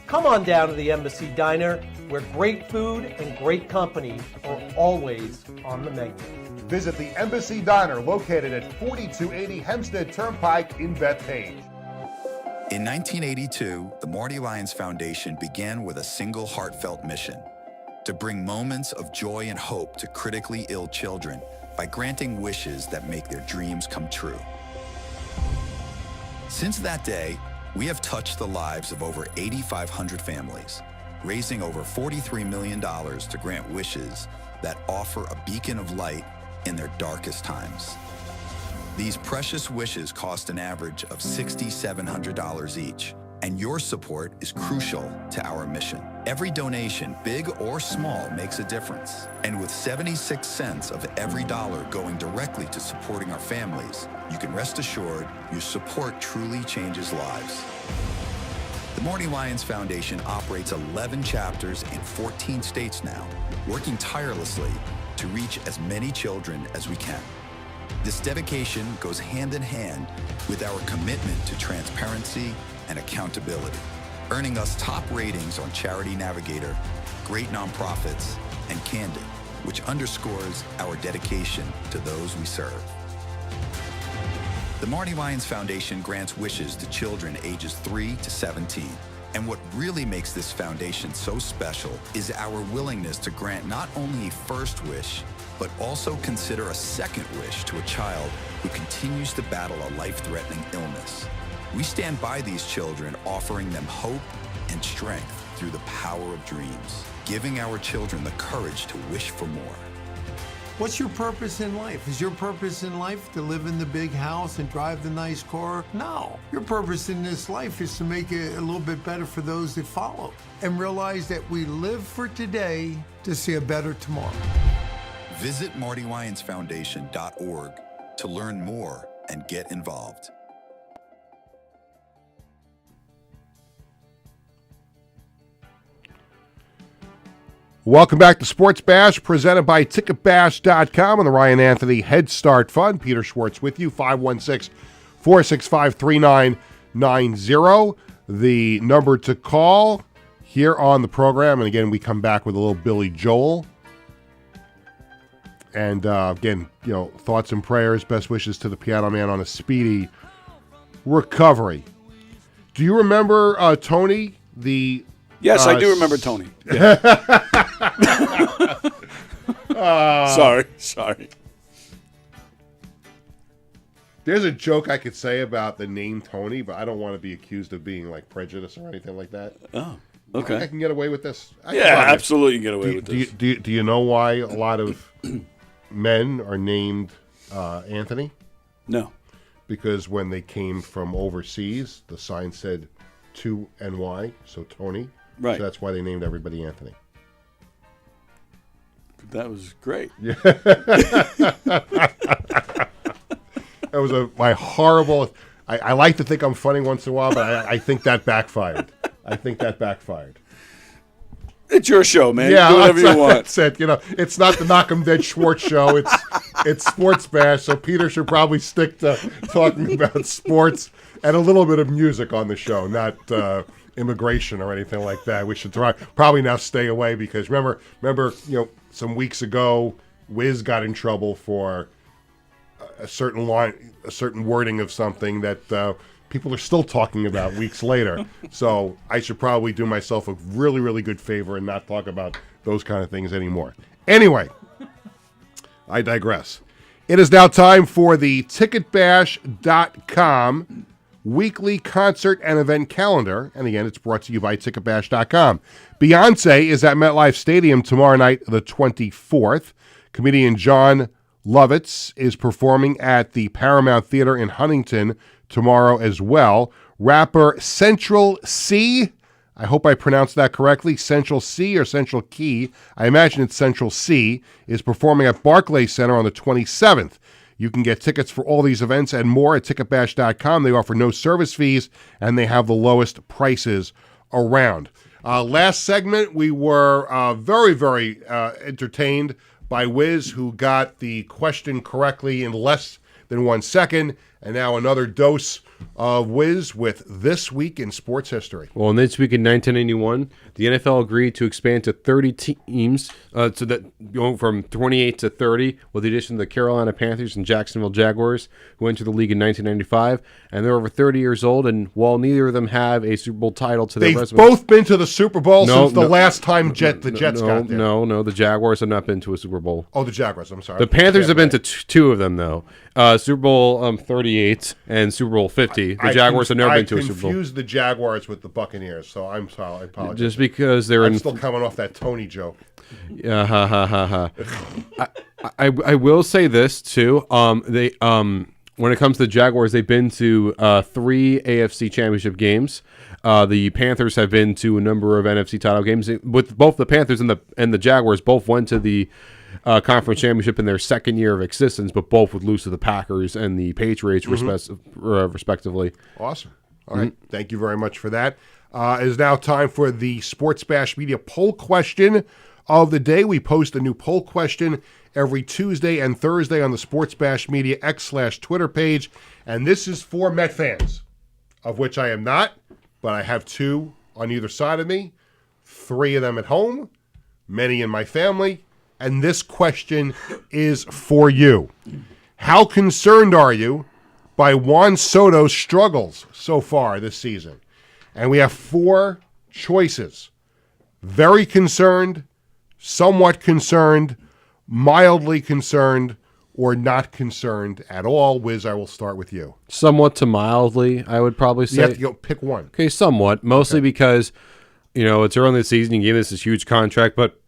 Come on down to the Embassy Diner, where great food and great company are always on the menu. Visit the Embassy Diner, located at 4280 Hempstead Turnpike in Bethpage. In 1982, the Marty Lyons Foundation began with a single heartfelt mission: to bring moments of joy and hope to critically ill children by granting wishes that make their dreams come true. Since that day, we have touched the lives of over 8,500 families, raising over $43 million to grant wishes that offer a beacon of light in their darkest times. These precious wishes cost an average of $6,700 each, and your support is crucial to our mission. Every donation, big or small, makes a difference. And with 76 cents of every dollar going directly to supporting our families, you can rest assured your support truly changes lives. The Marty Lyons Foundation operates 11 chapters in 14 states now, working tirelessly to reach as many children as we can. This dedication goes hand in hand with our commitment to transparency and accountability, earning us top ratings on Charity Navigator, Great Nonprofits, and Candid, which underscores our dedication to those we serve. The Marty Lyons Foundation grants wishes to children ages 3 to 17. And what really makes this foundation so special is our willingness to grant not only a first wish, but also consider a second wish to a child who continues to battle a life-threatening illness. We stand by these children, offering them hope and strength through the power of dreams, giving our children the courage to wish for more. What's your purpose in life? Is your purpose in life to live in the big house and drive the nice car? No. Your purpose in this life is to make it a little bit better for those that follow, and realize that we live for today to see a better tomorrow. Visit MartyLyonsFoundation.org to learn more and get involved. Welcome back to Sports Bash, presented by TicketBash.com and the Ryan Anthony Head Start Fund. Peter Schwartz with you, 516-465-3990. The number to call here on the program. And again, we come back with a little Billy Joel. And again, thoughts and prayers, best wishes to the Piano Man on a speedy recovery. Do you remember Tony, the... Yes, I do remember Tony. Sorry. There's a joke I could say about the name Tony, but I don't want to be accused of being like prejudiced or anything like that. Oh, okay. I can get away with this. Absolutely can get away with this. Do you know why a lot of men are named Anthony? No. Because when they came from overseas, the sign said to NY, so Tony. Right. So that's why they named everybody Anthony. That was great. Yeah. That was my horrible... I like to think I'm funny once in a while, but I think that backfired. It's your show, man. Yeah, do whatever you want. That's it. It's not the Knock 'em Dead Schwartz show. It's Sports Bash, so Peter should probably stick to talking about sports and a little bit of music on the show, not... immigration or anything like that. We should probably now stay away because remember, some weeks ago, Wiz got in trouble for a certain wording of something that people are still talking about weeks later. So I should probably do myself a really, really good favor and not talk about those kind of things anymore. Anyway, I digress. It is now time for the TicketBash.com weekly concert and event calendar. And again, it's brought to you by TicketBash.com. Beyonce is at MetLife Stadium tomorrow night, the 24th. Comedian John Lovitz is performing at the Paramount Theater in Huntington tomorrow as well. Rapper Central C, I hope I pronounced that correctly, Central C or Central Key, I imagine it's Central C, is performing at Barclays Center on the 27th. You can get tickets for all these events and more at TicketBash.com. They offer no service fees, and they have the lowest prices around. Last segment, we were very, very entertained by Wiz, who got the question correctly in less than 1 second, and now another dose Wiz with This Week in Sports History. Well, in this week in 1991, the NFL agreed to expand to 30 teams, so that going from 28 to 30, with the addition of the Carolina Panthers and Jacksonville Jaguars, who entered the league in 1995, and they're over 30 years old. And while neither of them have a Super Bowl title to their resume, they've both been to the Super Bowl since the last time the Jets got there. No, the Jaguars have not been to a Super Bowl. Oh, the Jaguars. I'm sorry. The Panthers have been to two of them, though. Super Bowl 38 and Super Bowl 50. The Jaguars have never been to a Super Bowl. I confused the Jaguars with the Buccaneers, so I'm sorry. I apologize. Just because I'm still coming off that Tony joke. Yeah, ha ha ha ha. I will say this too. They when it comes to the Jaguars, they've been to 3 AFC Championship games. The Panthers have been to a number of NFC title games. With both the Panthers and the Jaguars, both went to the conference championship in their second year of existence, but both would lose to the Packers and the Patriots, respectively. Awesome. All right. Thank you very much for that. It is now time for the Sports Bash Media poll question of the day. We post a new poll question every Tuesday and Thursday on the Sports Bash Media X/Twitter page. And this is for Met fans, of which I am not, but I have 2 on either side of me, 3 of them at home, many in my family. And this question is for you. How concerned are you by Juan Soto's struggles so far this season? And we have 4 choices. Very concerned, somewhat concerned, mildly concerned, or not concerned at all. Wiz, I will start with you. Somewhat to mildly, I would probably say. You have to go pick one. Okay, somewhat. Mostly because, it's early in the season. You gave this huge contract, but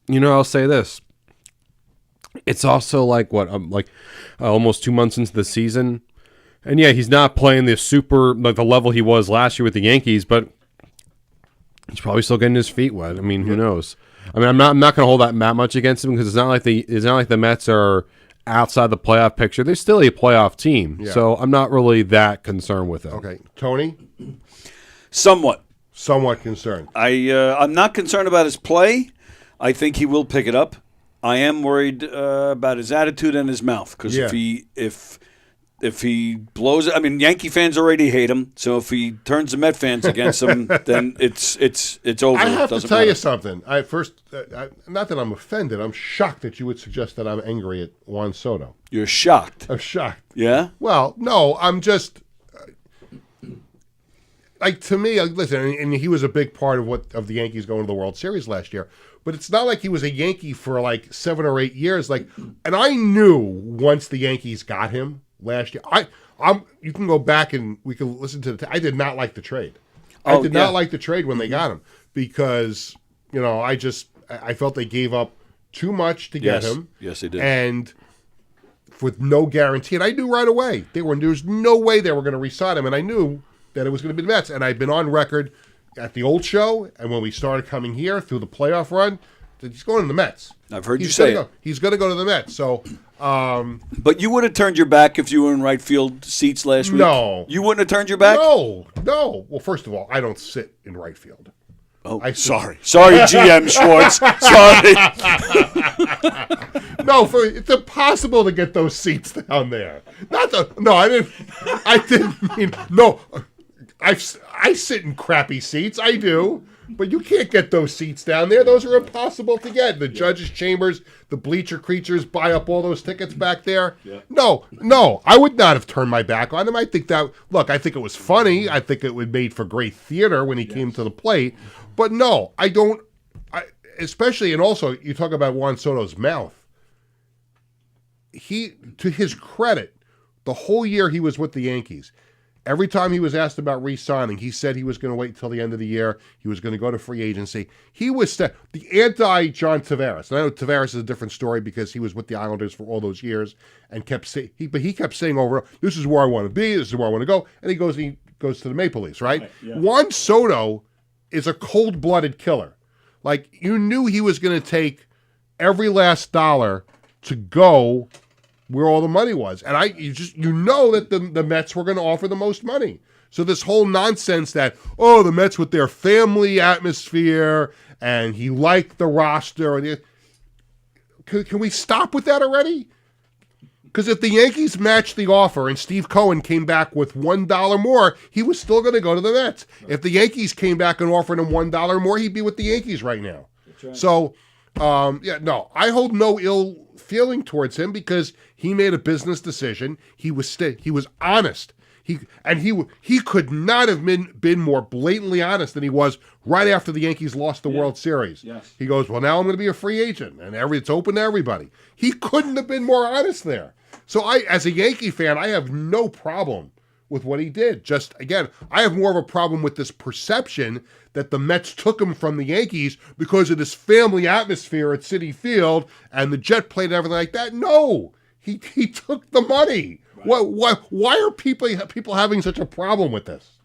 I'll say this. It's also almost 2 months into the season. And yeah, he's not playing the level he was last year with the Yankees, but he's probably still getting his feet wet. I mean, who knows? I mean, I'm not going to hold that much against him because it's not like the Mets are outside the playoff picture. They're still a playoff team. Yeah. So I'm not really that concerned with it. Okay. Tony? Somewhat concerned. I'm not concerned about his play. I think he will pick it up. I am worried about his attitude and his mouth because if he blows it, I mean, Yankee fans already hate him. So if he turns the Met fans against him, then it's over. I have to tell you something. Not that I'm offended. I'm shocked that you would suggest that I'm angry at Juan Soto. You're shocked. I'm shocked. Yeah. Well, no, I'm just to me. Listen, and he was a big part of the Yankees going to the World Series last year. But it's not like he was a Yankee for 7 or 8 years. And I knew once the Yankees got him last year. You can go back and we can listen to I did not like the trade. I did not like the trade when they got him because I felt they gave up too much to get him. Yes, they did. And with no guarantee. And I knew right away there was no way they were going to re-sign him. And I knew that it was going to be the Mets. And I've been on record at the old show and when we started coming here through the playoff run that he's going to the Mets. I've heard you say it. He's going to go to the Mets. So, but you would have turned your back if you were in right field seats last week? No. You wouldn't have turned your back? No. Well, first of all, I don't sit in right field. Oh, sorry, GM Schwartz. Sorry. No, it's impossible to get those seats down there. I didn't mean no. I sit in crappy seats. I do. But you can't get those seats down there. Those are impossible to get. The judges' chambers, the bleacher creatures buy up all those tickets back there. Yeah. No, I would not have turned my back on him. I think it was funny. I think it would made for great theater when he came to the plate. But no, I don't. Especially, and also, you talk about Juan Soto's mouth. To his credit, the whole year he was with the Yankees, every time he was asked about re-signing, he said he was going to wait until the end of the year. He was going to go to free agency. He was the anti-John Tavares. And I know Tavares is a different story because he was with the Islanders for all those years and but he kept saying over, this is where I want to be, this is where I want to go. And he goes to the Maple Leafs, right? Yeah. Juan Soto is a cold-blooded killer. You knew he was going to take every last dollar to go where all the money was. And you know that the Mets were going to offer the most money. So this whole nonsense that, the Mets with their family atmosphere and he liked the roster. Can we stop with that already? Because if the Yankees matched the offer and Steve Cohen came back with $1 more, he was still going to go to the Mets. If the Yankees came back and offered him $1 more, he'd be with the Yankees right now. That's right. So, I hold no ill feeling towards him because he made a business decision. He was honest. He could not have been more blatantly honest than he was right after the Yankees lost the World Series. Yes. He goes, well, now I'm going to be a free agent, and it's open to everybody. He couldn't have been more honest there. So as a Yankee fan, I have no problem with what he did. Just, again, I have more of a problem with this perception that the Mets took him from the Yankees because of this family atmosphere at Citi Field and the jet plane and everything like that. No, he took the money. Right. Why are people having such a problem with this?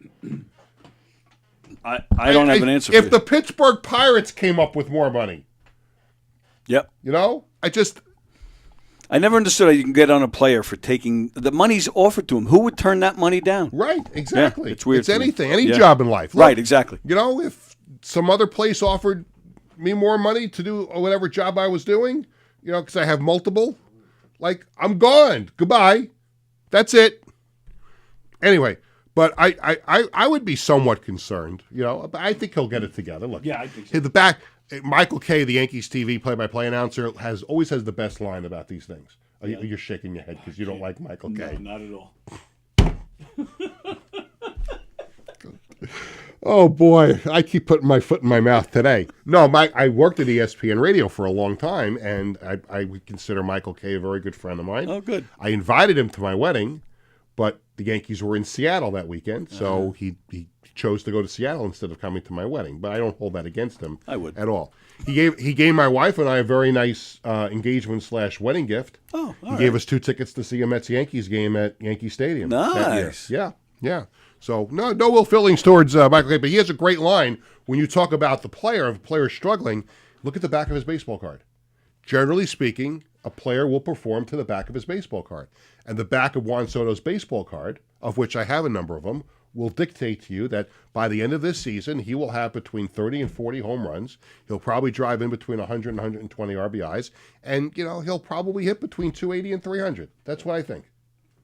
I don't have an answer for If you. the Pittsburgh Pirates came up with more money. Yep. I never understood how you can get on a player for taking the money's offered to him. Who would turn that money down? Right, exactly. Yeah, it's weird. It's anything, any job in life. Look, right, exactly. If some other place offered me more money to do whatever job I was doing, because I have multiple, I'm gone. Goodbye. That's it. Anyway, but I would be somewhat concerned. I think he'll get it together. Look, I think so. Michael Kay, the Yankees TV play-by-play announcer, always has the best line about these things. You're shaking your head because you don't like Michael Kay. No, not at all. Oh, boy. I keep putting my foot in my mouth today. No, I worked at ESPN Radio for a long time, and I would consider Michael Kay a very good friend of mine. Oh, good. I invited him to my wedding, but the Yankees were in Seattle that weekend, so he chose to go to Seattle instead of coming to my wedding. But I don't hold that against him at all. He gave my wife and I a very nice engagement/wedding gift. Oh, all He gave us 2 tickets to see a Mets-Yankees game at Yankee Stadium. Nice. Yeah. So, no ill feelings towards Michael Kay, but he has a great line when you talk about the player. If a player is struggling, look at the back of his baseball card. Generally speaking, a player will perform to the back of his baseball card. And the back of Juan Soto's baseball card, of which I have a number of them, will dictate to you that by the end of this season, he will have between 30 and 40 home runs. He'll probably drive in between 100 and 120 RBIs. And, he'll probably hit between 280 and 300. That's what I think.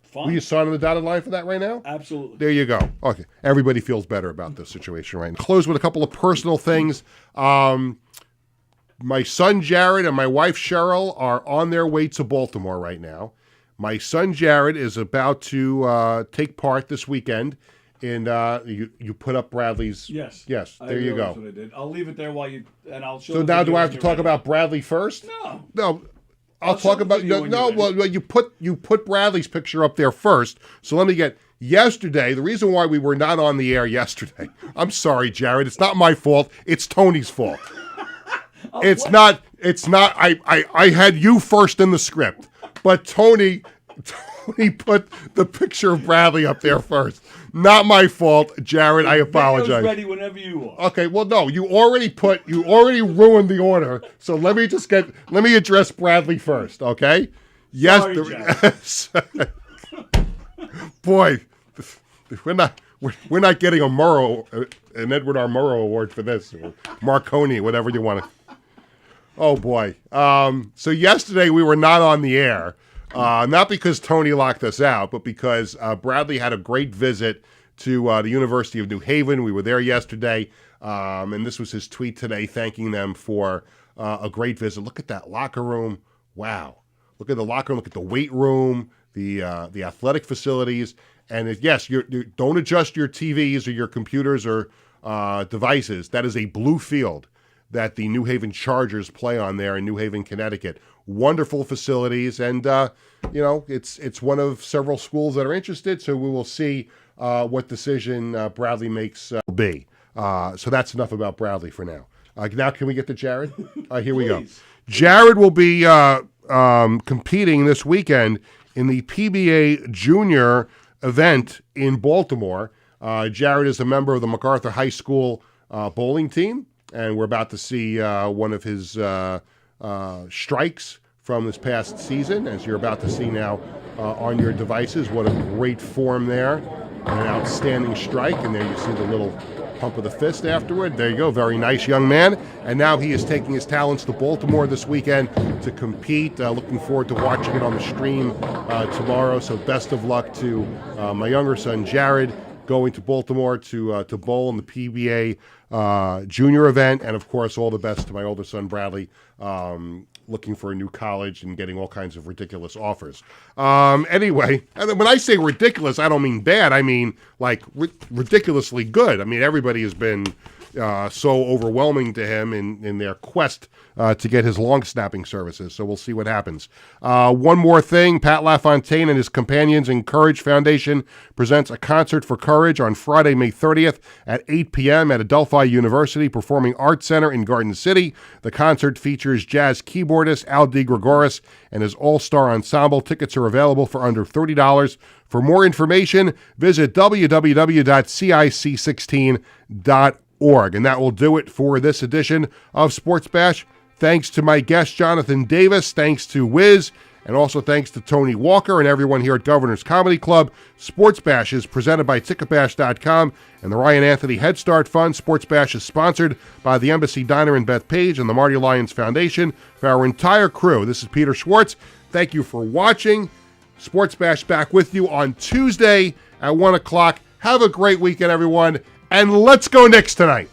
Fine. Will you sign on the dotted line for that right now? Absolutely. There you go. Okay. Everybody feels better about this situation right now. Close with a couple of personal things. My son Jared and my wife Cheryl are on their way to Baltimore right now. My son Jared is about to take part this weekend in you put up Bradley's. Yes. There you go. What I did. I'll leave it there while and I'll show. So now do I have to talk about Bradley first? No. I'll talk about you put Bradley's picture up there first. So let me get yesterday. The reason why we were not on the air yesterday. I'm sorry, Jared. It's not my fault. It's Tony's fault. It's not. I had you first in the script, but Tony put the picture of Bradley up there first. Not my fault, Jared. I apologize. Ready whenever you are. Okay. Well, no, you already ruined the order. So let me address Bradley first. Okay. Yes. Sorry, Boy, we're not getting an Edward R. Murrow Award for this, or Marconi, whatever you want to. Oh boy. So yesterday we were not on the air. Not because Tony locked us out, but because Bradley had a great visit to the University of New Haven. We were there yesterday, and this was his tweet today thanking them for a great visit. Look at that locker room. Wow. Look at the locker room. Look at the weight room, the athletic facilities. And yes, you don't adjust your TVs or your computers or devices. That is a blue field that the New Haven Chargers play on there in New Haven, Connecticut. Wonderful facilities, and it's one of several schools that are interested. So we will see what decision Bradley makes be. So that's enough about Bradley for now. Now can we get to Jared? Here we go. Jared will be competing this weekend in the PBA Junior event in Baltimore. Jared is a member of the MacArthur High School bowling team, and we're about to see one of his strikes from this past season, as you're about to see now on your devices. What a great form there, and an outstanding strike. And there you see the little pump of the fist afterward. There you go. Very nice young man. And now he is taking his talents to Baltimore this weekend to compete. Looking forward to watching it on the stream tomorrow. So best of luck to my younger son, Jared, going to Baltimore to bowl in the PBA junior event. And, of course, all the best to my older son, Bradley, looking for a new college and getting all kinds of ridiculous offers. Anyway, and when I say ridiculous, I don't mean bad. I mean, like, ridiculously good. I mean, everybody has been so overwhelming to him in their quest to get his long snapping services. So we'll see what happens. One more thing, Pat LaFontaine and his companions in Courage Foundation presents a concert for courage on Friday, May 30th at 8 p.m. at Adelphi University Performing Arts Center in Garden City. The concert features jazz keyboardist Al DeGregoris and his all-star ensemble. Tickets are available for under $30. For more information, visit www.cic16.org. And that will do it for this edition of Sports Bash. Thanks to my guest, Jonathan Davis. Thanks to Wiz. And also thanks to Tony Walker and everyone here at Governor's Comedy Club. Sports Bash is presented by Ticketbash.com and the Ryan Anthony Head Start Fund. Sports Bash is sponsored by the Embassy Diner and Bethpage and the Marty Lyons Foundation. For our entire crew, this is Peter Schwartz. Thank you for watching. Sports Bash back with you on Tuesday at 1 o'clock. Have a great weekend, everyone. And let's go Knicks tonight.